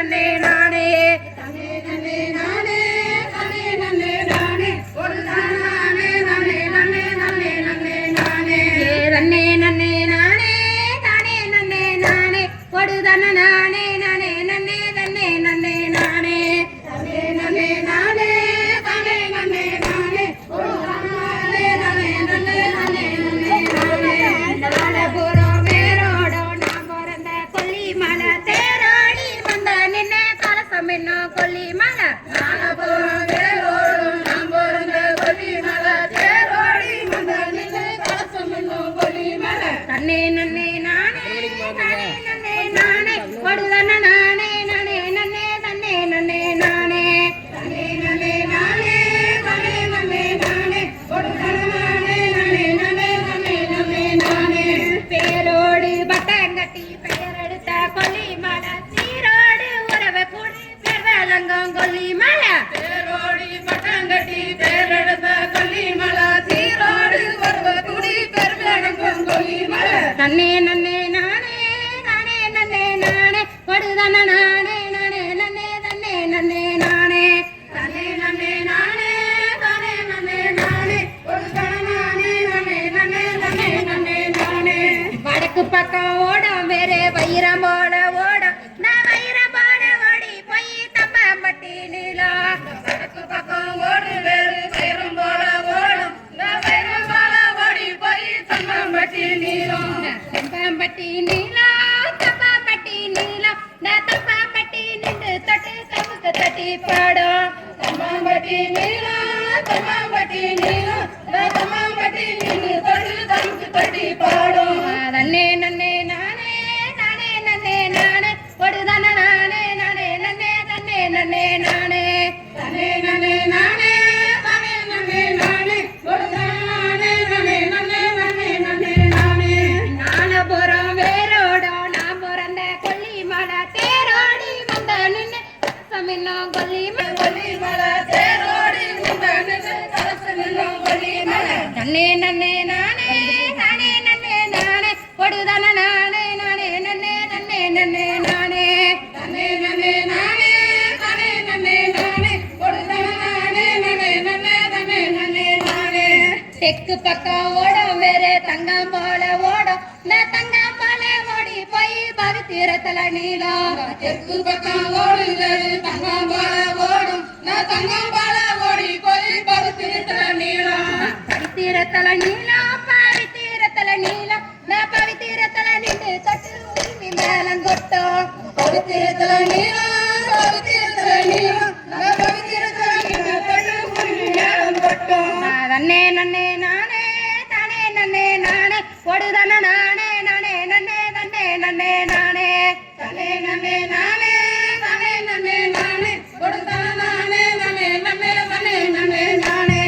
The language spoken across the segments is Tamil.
நன்னே நானே தனே நன்னே நானே தனே நன்னே நானே ஒரு தானே நன்னே நன்னே நன்னே நன்னே நானே நன்னே நன்னே நானே தானே நன்னே நானே ஒரு தான நானே நானே நன்னே நன்னே நன்னே நானே தனே நன்னே நானே தானே நன்னே நானே ஒரு தானே நானே நன்னே நன்னே நன்னே நானே நாலபுரம் வேரோடோ நான் பிறந்த கொல்லிமலை தேரோடி வந்த நின்ன கலசம் என்னும் கொல்லிமலை நாலபுரம் வேரோடோ நான் பிறந்த கொல்லிமலை தேரோடி வந்த நின்ன கலசம் என்னும் கொல்லிமலை தன்னே நன்னே நானே தானே நன்னே நானே ஒரு தான நானே நானே நன்னே நன்னே நன்னே நானே தன்னே நன்னே நானே தானே நன்னே நானே ஒரு தான நானே நானே நன்னே நன்னே நன்னே நானே பேரோடு பட்டங்கட்டி பெயரெடுத்த கொல்லிமலை சீரோடு உறவு கூடி பெருவலங்கம் கொல்லிமலை பேரோடி பட்டங்கட்டி பெயரெடுத்த கொல்லிமலை சீரோடு உறவு கூடி பெருவலங்கம் கொல்லிமலை தன்னே நன்னே நானே நானே நன்னே நானே ஒரு தான நானே நானே நன்னே நன்னே நன்னே நானே தன்னே நன்னே நானே தானே நன்னே நானே ஒரு தான நானே நானே நன்னே நன்னே நன்னே நானே வடக்கு பக்கம் ஓடும் வேற வைரம் போல ஓடும் நான் வைரம் போல ஓடி போய் தம்பம்பட்டி நீலா வடக்கு பக்கம் ஓடு வேற வைரம் போல ஓடும் நான் வைரம் போல ஓடி போய் தம்பம்பட்டி நீலம் தம்பம்பட்டி நீலா தம்பம்பட்டி நீலம் நான் தம்பம்பட்டி நின்று தொட்டு தமுக்கு தட்டி பாடும் தம்பம்பட்டி நீலா தம்பம்பட்டி நீலம் நான் தம்பம்பட்டி நின்று தொட்டு தமுக்கு தட்டி பாடும் நன்னே நன்னே நானே நானே நன்னே நானே ஒரு தான நானே நானே நன்னே நன்னே நன்னே நானே தன்னே நன்னே நானே தானே நன்னே நானே ஒரு தான நானே நானே நன்னே நன்னே நன்னே நானே நாலபுரம் வேரோடோ நான் பிறந்த கொல்லிமலை தேரோடி வந்த நின்று கலசம் என்னும் கொல்லிமலை கொல்லிமலை தேரோடி வந்த நின்று கலசம் என்னும் கொல்லிமலை நன்னே நன்னே நானே தானே நன்னே நானே ஒரு தான நானே நானே நன்னே நன்னே நன்னே நானே தன்னே நன்னே நானே தானே நன்னே நானே ஒரு தான நானே நானே நன்னே நன்னே நன்னே நானே தெற்கு பக்கம் ஓடும் வேற தங்கம் போல ஓடும் நான் தங்கம் போல ஓடி போய் பவித்திரத்துல நீளம் தெற்கு பக்கம் ஓடும் வேற தங்கம் போல ஓடும் நான் தங்கம் போல ஓடி போய் பவித்திரத்துல நீளம் பவித்திரத்துல நீளம் பவித்திரத்துல நீளம் நான் பவித்திரத்துல நின்று தொட்டு உரிமை மேலம் கொட்டும் பவித்திரத்துல நீளம் பவித்திரத்துல நீளம் நான் பவித்திரத்துல நின்று தொட்டு உரிமை மேலம் கொட்டும் நன்னே நன்னே நானே தானே நன்னே நானே ஒரு தான நானே நானே நன்னே நன்னே நன்னே நானே தனே நன்னே நானே தானே நன்னே நானே ஒரு தான நானே நானே நன்னே நன்னே நன்னே நானே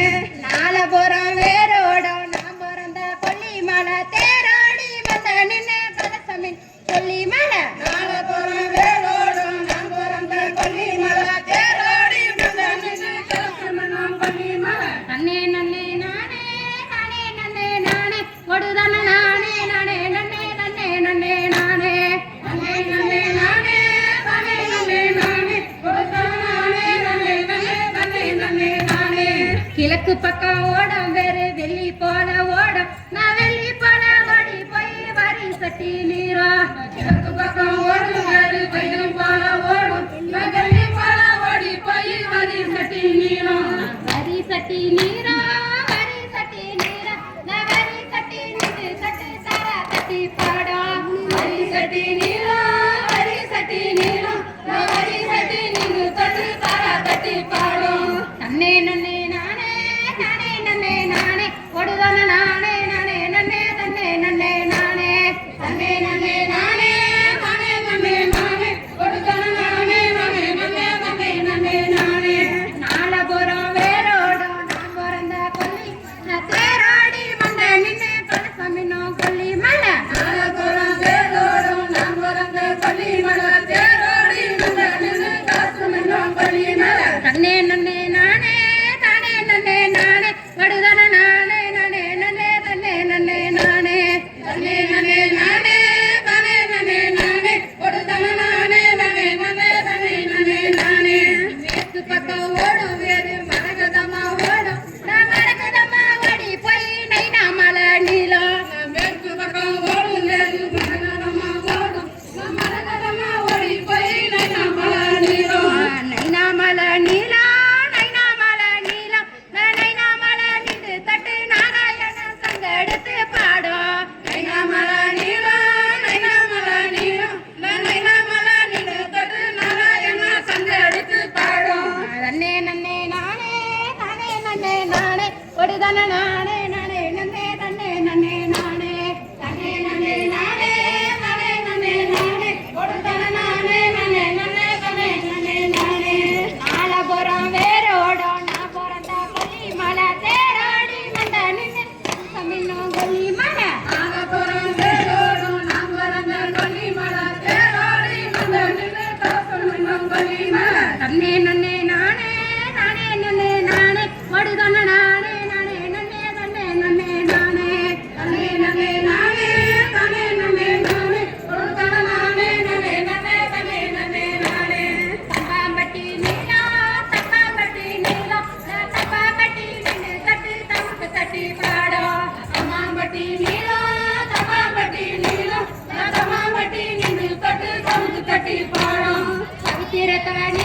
நாலபுரம் வேரோடோ நான் பிறந்த கொல்லிமலை தேரோடி வந்த நின்று கலசமின் கொல்லிமலை நாலபுரம் வேரோடோ நான் பிறந்த கொல்லிமலை தேரோடி வந்த நின்று கலசமின் கொல்லிமலை நன்னே நன்னே நானே தானே நன்னே நானே ஒரு தான நானே நானே நன்னே நன்னே நன்னே நானே நன்னே நன்னே நானே தானே நன்னே நானே ஒரு தான நானே நானே நன்னே நன்னே நன்னே நானே கிழக்கு பக்கம் ஓடும் வேறு வெள்ளி போல ஓடும் நான் வெள்ளி போல ஓடி போய் வரி சட்டி நீரா கிழக்கு பக்கம் ஓடும் வேறு வைரம் போல ஓடும் நான் வெள்ளி போல ஓடி போய் வரி சட்டி நீரா வரி சட்டி நீரா வரி சட்டி நீரா நான் வரி சட்டி நின்று சட்டு தாரா தட்டி பாடும் வரி சட்டி நீரா வரி சட்டி நீரா நான் வரி சட்டி நின்று தொட்டு தாரா தட்டி பாடும் தன்னே நன்னே நானே தானே நன்னே நானே ஒரு தான நானே நானே நன்னே நன்னே நன்னே நானே தன்னே நன்னே நானே தானே நன்னே நானே ஒரு தான நானே நானே நன்னே நன்னே நன்னே நானே நாலபுரம் வேரோடோ நான் பிறந்த கொல்லி நான் தேரோடி வந்த நின்று கலசம் என்னும் கொல்லிமலை நாலபுரம் வேரோடோ நான் பிறந்த கொல்லிமலை தேரோடி வந்த நின்று கலசம் என்னும் கொல்லிமலை தன்னே நன்னே நானே தானே நன்னே நானே ஒரு தான நானே நானே நன்னே தன்னே நன்னே நானே நானே நன்னே நானே ஓடுதான நானே நானே நன்னே நன்னே நன்னே நானே தன்னே நன்னே நானே தானே நன்னே நானே ஓடுதான நானே நானே நன்னே நன்னே நன்னே நானே தப்பாம்பட்டி நீலா தப்பாம்பட்டி நீலா தப்பாம்பட்டி நின்னு தட்டி தமுக்கு தட்டி பாடோ தம்மாம்பட்டி நீலா தப்பாம்பட்டி நீலா தம்மாம்பட்டி நின்னு தட்டி தமுக்கு தட்டி பாடோ சவித்திரத்தவனே